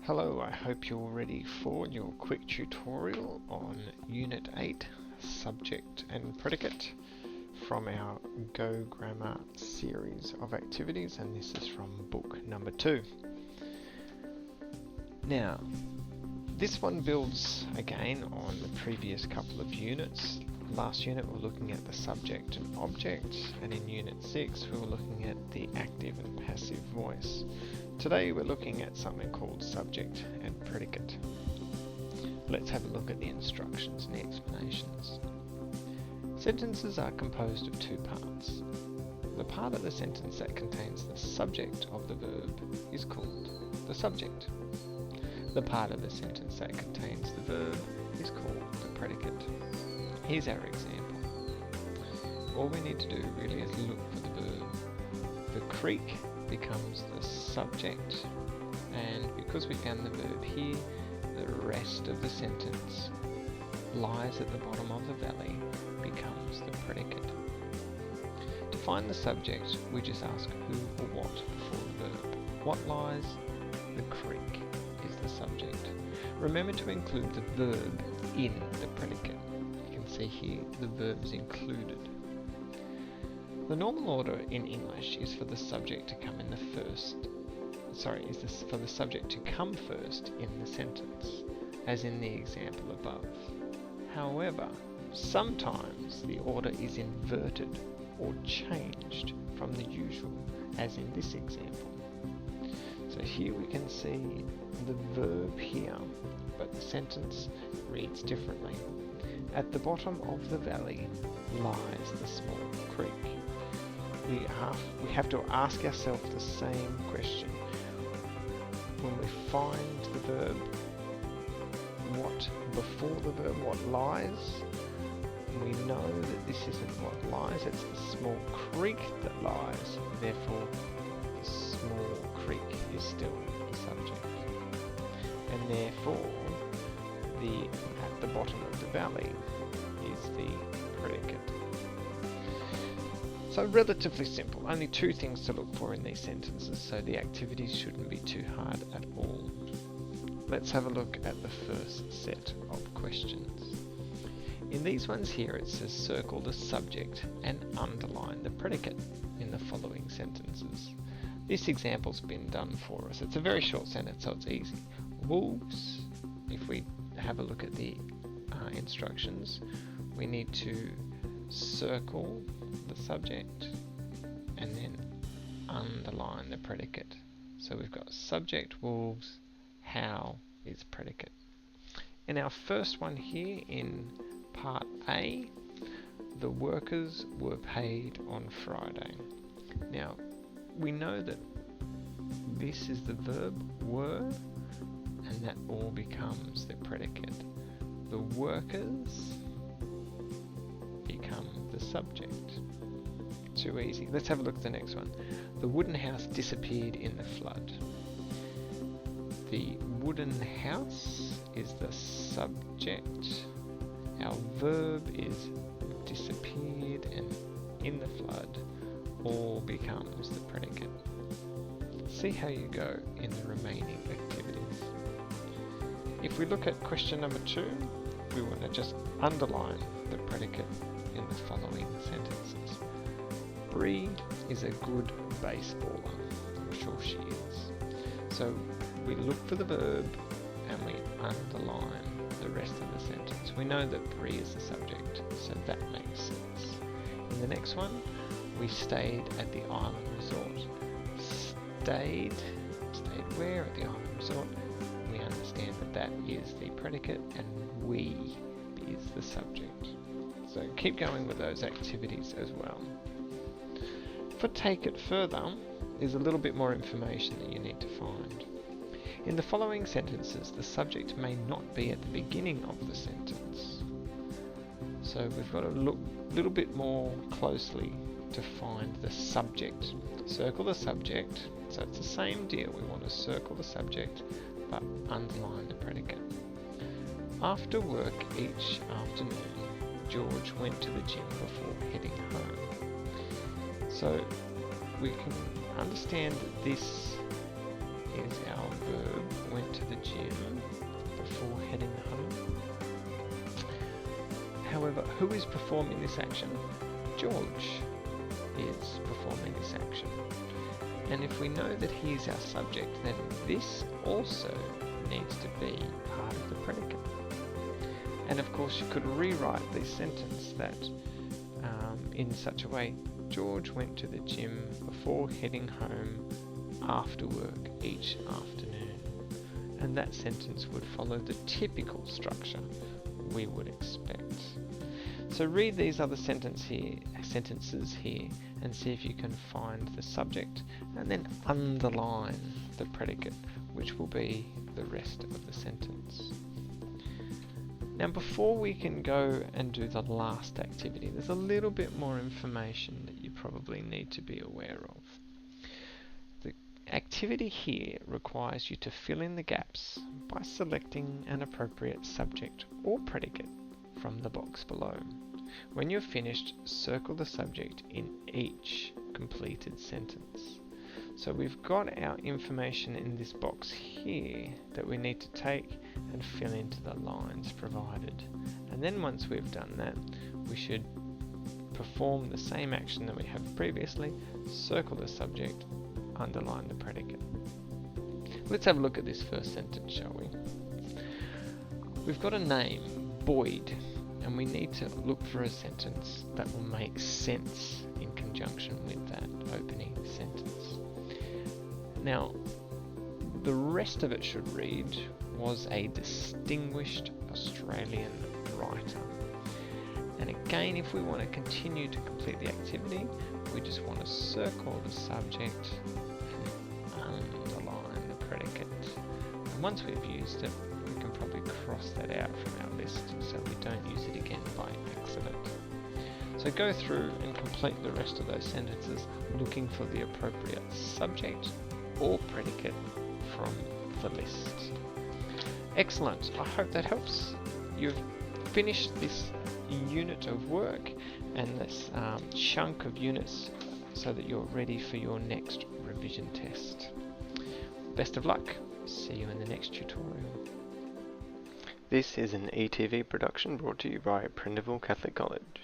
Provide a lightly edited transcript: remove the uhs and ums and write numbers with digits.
Hello, I hope you're ready for your quick tutorial on Unit 8, Subject and Predicate from our Go Grammar series of activities, and this is from book number 2. Now, this one builds again on the previous couple of units. Last unit we were looking at the subject and object, and in Unit 6 we were looking at the active and passive voice. Today we're looking at something called subject and predicate. Let's have a look at the instructions and the explanations. Sentences are composed of two parts. The part of the sentence that contains the subject of the verb is called the subject. The part of the sentence that contains the verb is called the predicate. Here's our example. All we need to do really is look for the verb. The creek becomes the subject, and because we found the verb here, the rest of the sentence lies at the bottom of the valley becomes the predicate. To find the subject, we just ask who or what before the verb. What lies? The creek is the subject. Remember to include the verb in the predicate. You can see here the verb is included. The normal order in English is for the subject to come in for the subject to come first in the sentence, as in the example above. However, sometimes the order is inverted or changed from the usual, as in this example. So here we can see the verb here, but the sentence reads differently. At the bottom of the valley lies the small creek. We have to ask ourselves the same question. When we find the verb, what before the verb, what lies? We know that this isn't what lies, it's the small creek that lies. Therefore, the small creek is still the subject. And therefore, at the bottom of the valley is the predicate. So relatively simple, only two things to look for in these sentences, so the activities shouldn't be too hard at all. Let's have a look at the first set of questions. In these ones here it says circle the subject and underline the predicate in the following sentences. This example's been done for us. It's a very short sentence, so it's easy. Wolves, if we have a look at the instructions, we need to circle the subject and then underline the predicate. So we've got subject wolves, how is predicate. In our first one here in part A, the workers were paid on Friday. Now we know that this is the verb were, and that all becomes the predicate. The workers become the subject. Too easy. Let's have a look at the next one. The wooden house disappeared in the flood. The wooden house is the subject. Our verb is disappeared, and in the flood all becomes the predicate. See how you go in the remaining activities. If we look at question number 2, we want to just underline the predicate in the following sentences. Bree is a good baseballer. I'm sure she is. So we look for the verb and we underline the rest of the sentence. We know that Bree is the subject, so that makes sense. In the next one, we stayed at the island resort. Stayed where? At the island resort. We understand that that is the predicate and we is the subject. So keep going with those activities as well. For take it further, there's a little bit more information that you need to find. In the following sentences, the subject may not be at the beginning of the sentence. So we've got to look a little bit more closely to find the subject. Circle the subject. So it's the same deal. We want to circle the subject but underline the predicate. After work each afternoon, George went to the gym before heading home. So we can understand that this is our verb, went to the who is performing this action? George is performing this action. And if we know that he is our subject, then this also needs to be part of the predicate. And of course you could rewrite this sentence that in such a way: George went to the gym before heading home after work each afternoon. And that sentence would follow the typical structure we would expect. So read these other sentences here and see if you can find the subject, and then underline the predicate, which will be the rest of the sentence. Now before we can go and do the last activity, there's a little bit more information that you probably need to be aware of. The activity here requires you to fill in the gaps by selecting an appropriate subject or predicate from the box below. When you're finished, circle the subject in each completed sentence. So we've got our information in this box here that we need to take and fill into the lines provided. And then once we've done that, we should perform the same action that we have previously: circle the subject, underline the predicate. Let's have a look at this first sentence, shall we? We've got a name, Boyd, and we need to look for a sentence that will make sense in conjunction with that opening sentence. Now, the rest of it should read: was a distinguished Australian writer. And again, if we want to continue to complete the activity, we just want to circle the subject and underline the predicate. And once we've used it, we can probably cross that out from our list so we don't use it again by accident. So go through and complete the rest of those sentences looking for the appropriate subject or predicate from the list. Excellent. I hope that helps. You've finished this unit of work and this chunk of units so that you're ready for your next revision test. Best of luck. See you in the next tutorial. This is an ETV production brought to you by Prindiville Catholic College.